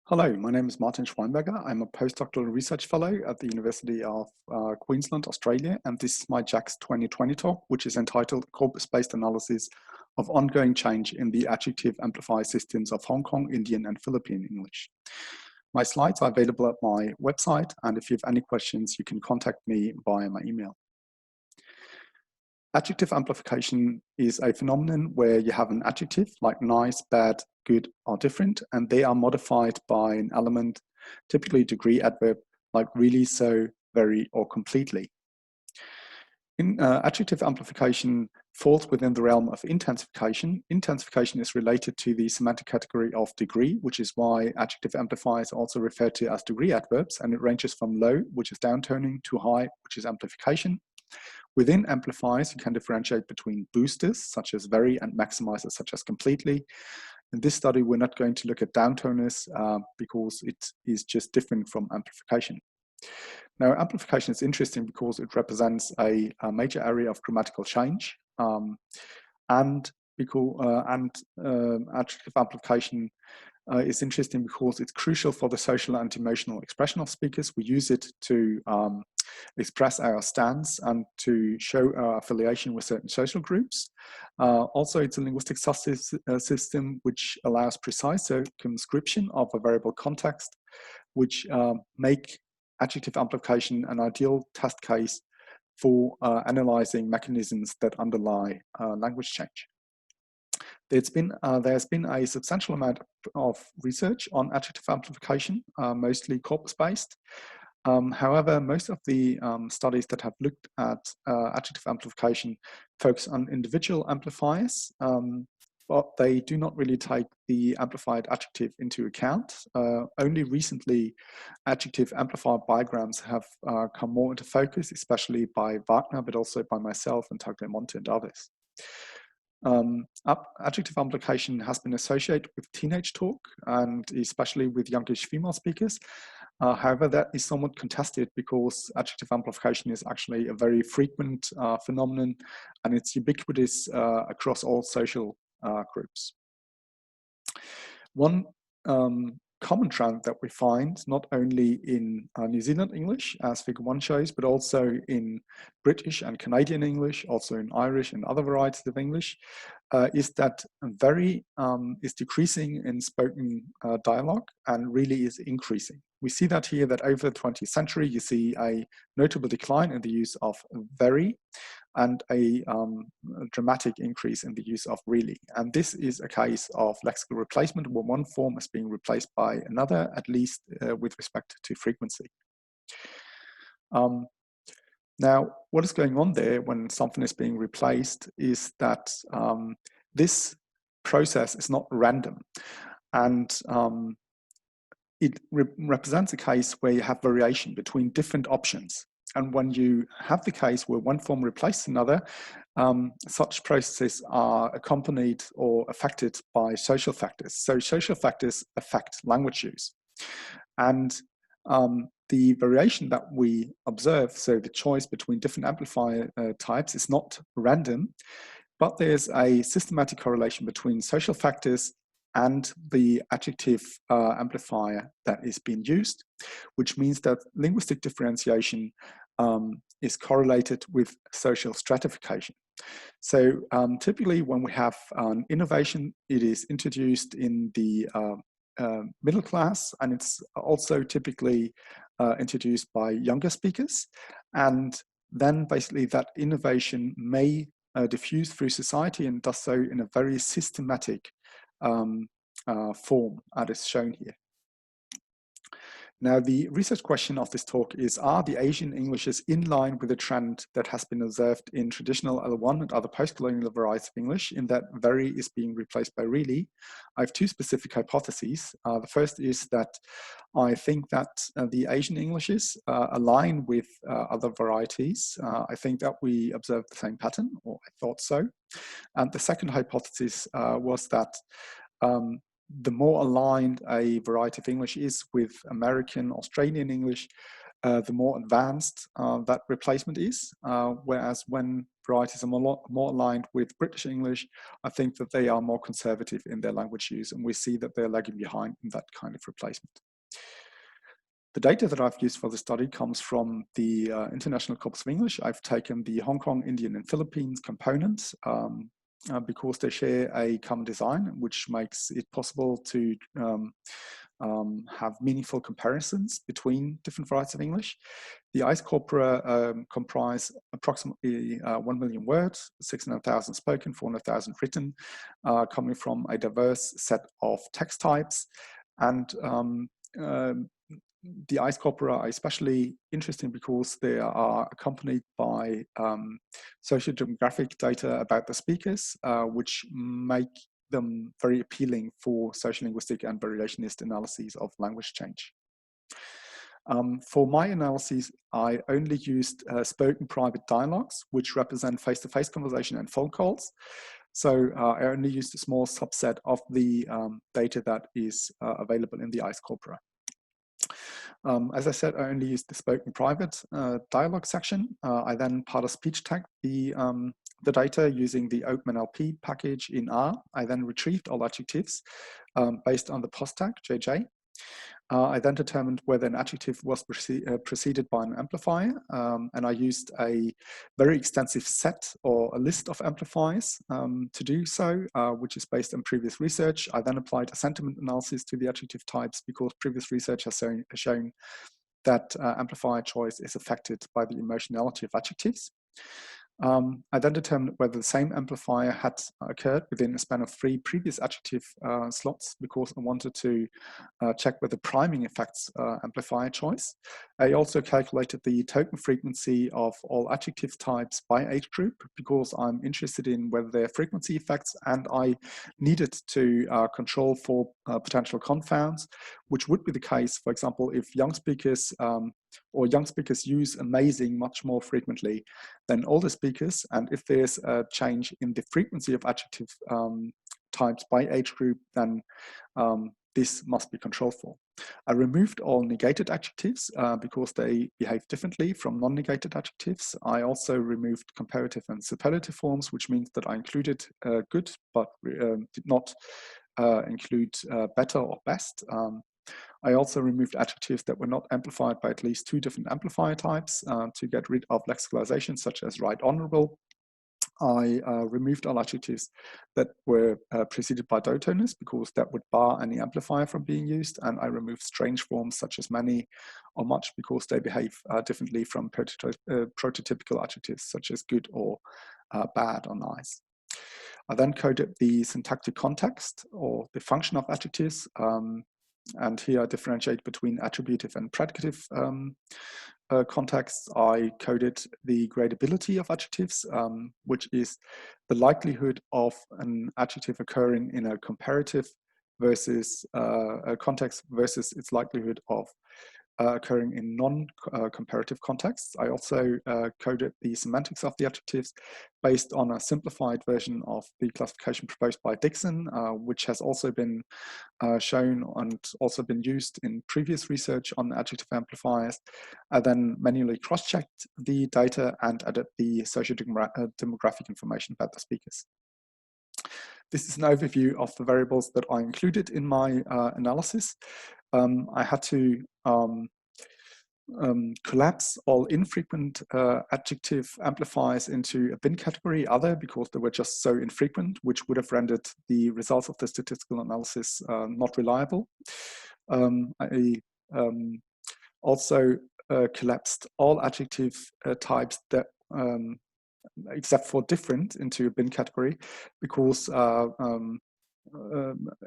Hello, my name is Martin Schweinberger. I'm a postdoctoral research fellow at the University of Queensland, Australia, and this is my JAECS 2020 talk, which is entitled Corpus-Based Analysis of Ongoing Change in the Adjective Amplifier Systems of Hong Kong, Indian, and Philippine English. My slides are available at my website, and if you have any questions, you can contact me via my email. Adjective amplification is a phenomenon where you have an adjective like nice, bad, good, or different, and they are modified by an element, typically degree adverb, like really, so, very, or completely. Adjective amplification falls within the realm of intensification. Intensification is related to the semantic category of degree, which is why adjective amplifiers are also referred to as degree adverbs, and it ranges from low, which is downtoning, to high, which is amplification. Within amplifiers, you can differentiate between boosters, such as very, and maximizers, such as completely. In this study, we're not going to look at downtoners because it is just different from amplification. Now, amplification is interesting because it represents a major area of grammatical change, and adjective amplification is interesting because it's crucial for the social and emotional expression of speakers. We use it to express our stance and to show our affiliation with certain social groups. Also, it's a linguistic system which allows precise circumscription of a variable context, which make adjective amplification an ideal test case for analyzing mechanisms that underlie language change. There's been a substantial amount of research on adjective amplification, mostly corpus-based. However, most of the studies that have looked at adjective amplification focus on individual amplifiers, but they do not really take the amplified adjective into account. Only recently, adjective amplifier diagrams have come more into focus, especially by Wagner, but also by myself and Tagliamonte and others. Adjective amplification has been associated with teenage talk, and especially with youngish female speakers. However, that is somewhat contested because adjective amplification is actually a very frequent phenomenon, and it's ubiquitous across all social groups. One common trend that we find, not only in New Zealand English, as figure 1 shows, but also in British and Canadian English, also in Irish and other varieties of English, is that very is decreasing in spoken dialogue and really is increasing. We see that here, that over the 20th century, you see a notable decline in the use of very, and a dramatic increase in the use of really. And this is a case of lexical replacement, where one form is being replaced by another, at least with respect to frequency. Now, what is going on there when something is being replaced is that this process is not random. And it represents a case where you have variation between different options. And when you have the case where one form replaces another, such processes are accompanied or affected by social factors. So social factors affect language use. And the variation that we observe, so the choice between different amplifier types, is not random, but there's a systematic correlation between social factors and the adjective amplifier that is being used, which means that linguistic differentiation is correlated with social stratification. So typically when we have an innovation, it is introduced in the middle class, and it's also typically introduced by younger speakers. And then basically that innovation may diffuse through society, and does so in a very systematic form, as is shown here. Now, the research question of this talk is, are the Asian Englishes in line with the trend that has been observed in traditional L1 and other post-colonial varieties of English, in that very is being replaced by really? I have two specific hypotheses. The first is that I think that the Asian Englishes align with other varieties. I think that we observed the same pattern, or I thought so. And the second hypothesis was that the more aligned a variety of English is with American, Australian English, the more advanced that replacement is. Whereas when varieties are more aligned with British English, I think that they are more conservative in their language use, and we see that they're lagging behind in that kind of replacement. The data that I've used for the study comes from the International Corpus of English. I've taken the Hong Kong, Indian, and Philippines components because they share a common design, which makes it possible to have meaningful comparisons between different varieties of English. The ICE corpora comprise approximately 1 million words, 600,000 spoken, 400,000 written, coming from a diverse set of text types. And the ICE corpora are especially interesting because they are accompanied by socio-demographic data about the speakers, which make them very appealing for sociolinguistic and variationist analyses of language change. For my analyses, I only used spoken private dialogues, which represent face-to-face conversation and phone calls. So I only used a small subset of the data that is available in the ICE corpora. As I said, I only used the spoken private dialogue section. I then part-of-speech tagged the data using the OpenNLP package in R. I then retrieved all adjectives based on the post tag, JJ. I then determined whether an adjective was preceded by an amplifier, and I used a very extensive set or a list of amplifiers to do so, which is based on previous research. I then applied a sentiment analysis to the adjective types because previous research has shown that amplifier choice is affected by the emotionality of adjectives. I then determined whether the same amplifier had occurred within a span of 3 previous adjective slots because I wanted to check whether priming affects amplifier choice. I also calculated the token frequency of all adjective types by age group because I'm interested in whether there are frequency effects, and I needed to control for potential confounds, which would be the case, for example, if young speakers use amazing much more frequently than older speakers, and if there's a change in the frequency of adjective types by age group, then this must be controlled for. I removed all negated adjectives because they behave differently from non-negated adjectives. I also removed comparative and superlative forms, which means that I included good, but did not include better or best. I also removed adjectives that were not amplified by at least 2 different amplifier types to get rid of lexicalizations such as right honorable. I removed all adjectives that were preceded by dotoness because that would bar any amplifier from being used, and I removed strange forms such as many or much because they behave differently from prototypical adjectives such as good or bad or nice. I then coded the syntactic context or the function of adjectives, and here I differentiate between attributive and predicative contexts. I coded the gradability of adjectives, which is the likelihood of an adjective occurring in a comparative versus a context versus its likelihood of occurring in non-comparative contexts. I also coded the semantics of the adjectives based on a simplified version of the classification proposed by Dixon, which has also been shown and also been used in previous research on adjective amplifiers. I then manually cross-checked the data and added the socio-demographic information about the speakers. This is an overview of the variables that I included in my analysis. I had to collapse all infrequent adjective amplifiers into a bin category other because they were just so infrequent, which would have rendered the results of the statistical analysis not reliable. I also collapsed all adjective types that except for different into a bin category because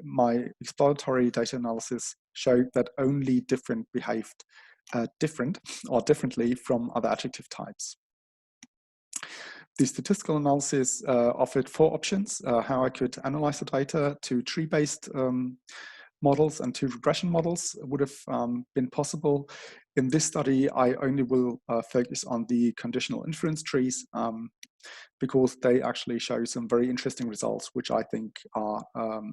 my exploratory data analysis showed that only different behaved different or differently from other adjective types. The statistical analysis offered 4 options, how I could analyze the data. 2 tree-based models and 2 regression models would have been possible. In this study, I only will focus on the conditional inference trees because they actually show some very interesting results, which I think are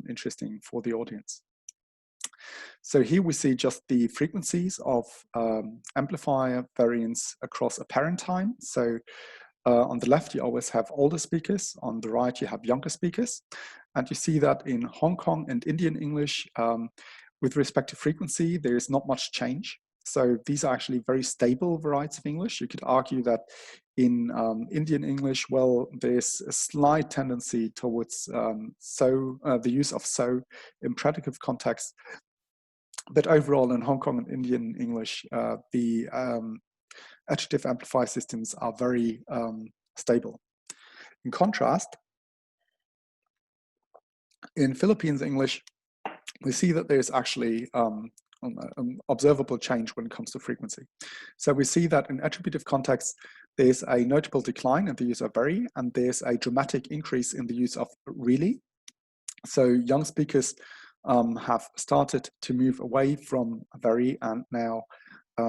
interesting for the audience. So here we see just the frequencies of amplifier variants across a parent time. So on the left, you always have older speakers. On the right, you have younger speakers. And you see that in Hong Kong and Indian English, with respect to frequency, there is not much change. So these are actually very stable varieties of English. You could argue that in Indian English, well, there's a slight tendency towards the use of so in predicative context. But overall, in Hong Kong and Indian English, the adjective amplifier systems are very stable. In contrast, in Philippines English, we see that there's actually an observable change when it comes to frequency. So we see that in attributive context, there's a notable decline in the use of very, and there's a dramatic increase in the use of really. So young speakers have started to move away from very and now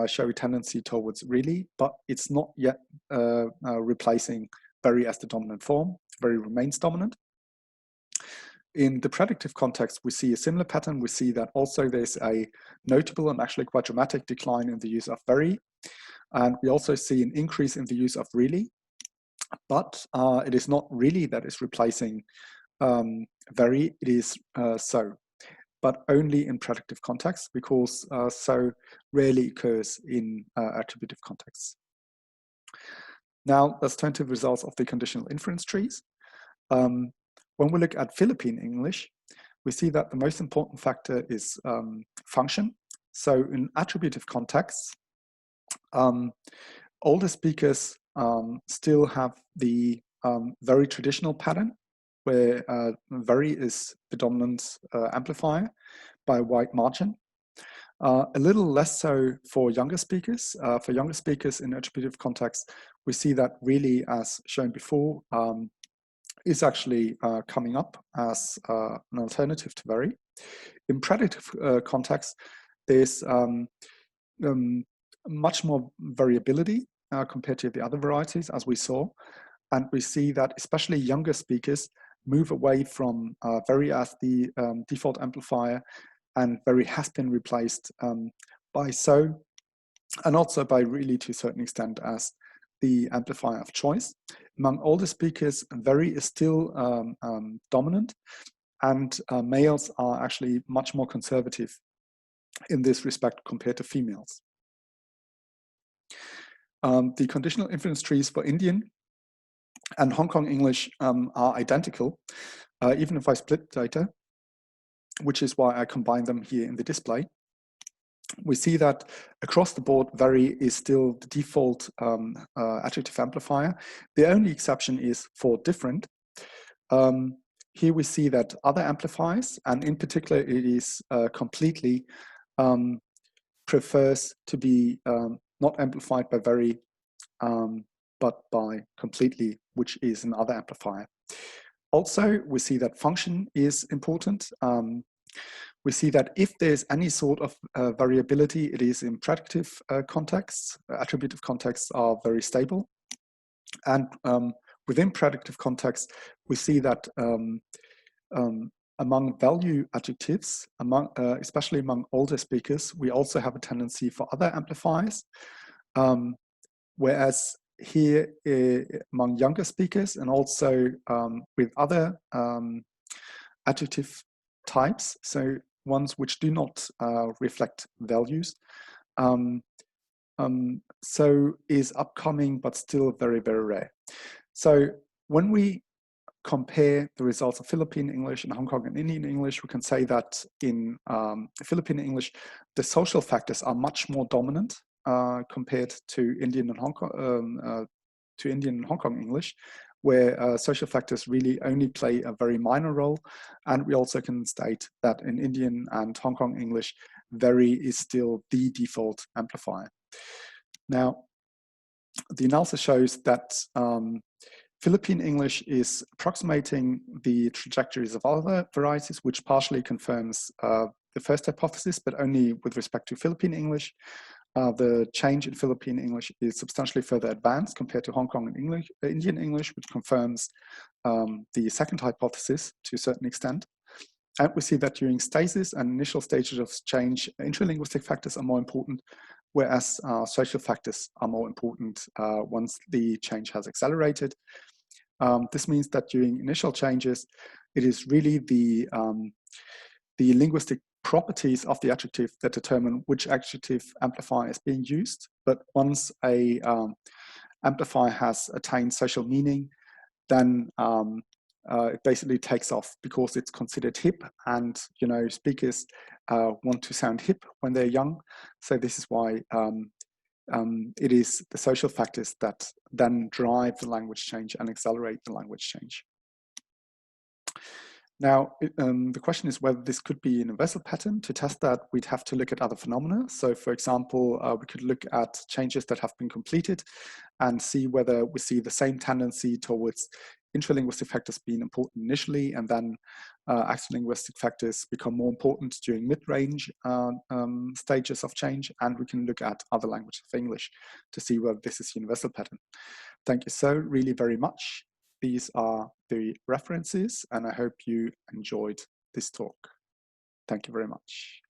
show a tendency towards really, but it's not yet replacing very as the dominant form. Very remains dominant. In the predictive context, we see a similar pattern. We see that also there's a notable and actually quite dramatic decline in the use of very. And we also see an increase in the use of really, but it is not really that is replacing very, it is so, but only in predictive context, because so rarely occurs in attributive contexts. Now let's turn to the results of the conditional inference trees. When we look at Philippine English, we see that the most important factor is function. So in attributive contexts, older speakers still have the very traditional pattern where very is the dominant amplifier by a wide margin. A little less so for younger speakers. For younger speakers in attributive context, we see that really, as shown before, is actually coming up as an alternative to very. In predictive context, there's much more variability compared to the other varieties, as we saw. And we see that especially younger speakers move away from very as the default amplifier, and very has been replaced by so, and also by really to a certain extent as the amplifier of choice. Among older speakers, very is still dominant, and males are actually much more conservative in this respect compared to females. The conditional inference trees for Indian and Hong Kong English are identical, even if I split data, which is why I combine them here in the display. We see that across the board, very is still the default adjective amplifier. The only exception is for different. Here we see that other amplifiers, and in particular, it is completely prefers to be not amplified by very, but by completely, which is another amplifier. Also, we see that function is important. We see that if there's any sort of variability, it is in predicative contexts. Attributive contexts are very stable. And within predicative contexts, we see that among value adjectives, especially among older speakers, we also have a tendency for other amplifiers. Whereas here among younger speakers and also with other adjective types, so ones which do not reflect values, so is upcoming but still very, very rare. So when we compare the results of Philippine English and Hong Kong and Indian English, we can say that in Philippine English, the social factors are much more dominant compared to Indian and Hong Kong English, where social factors really only play a very minor role. And we also can state that in Indian and Hong Kong English, very is still the default amplifier. Now, the analysis shows that Philippine English is approximating the trajectories of other varieties, which partially confirms the first hypothesis, but only with respect to Philippine English. The change in Philippine English is substantially further advanced compared to Hong Kong and Indian English, which confirms the second hypothesis to a certain extent. And we see that during stasis and initial stages of change, intralinguistic factors are more important, whereas social factors are more important once the change has accelerated. This means that during initial changes, it is really the linguistic properties of the adjective that determine which adjective amplifier is being used. But once a amplifier has attained social meaning, then it basically takes off because it's considered hip, and speakers want to sound hip when they're young. So this is why it is the social factors that then drive the language change and accelerate the language change. Now, the question is whether this could be a universal pattern. To test that, we'd have to look at other phenomena. So, for example, we could look at changes that have been completed and see whether we see the same tendency towards intralinguistic factors being important initially, and then extralinguistic factors become more important during mid-range stages of change. And we can look at other languages of English to see whether this is a universal pattern. Thank you so really very much. These are the references, and I hope you enjoyed this talk. Thank you very much.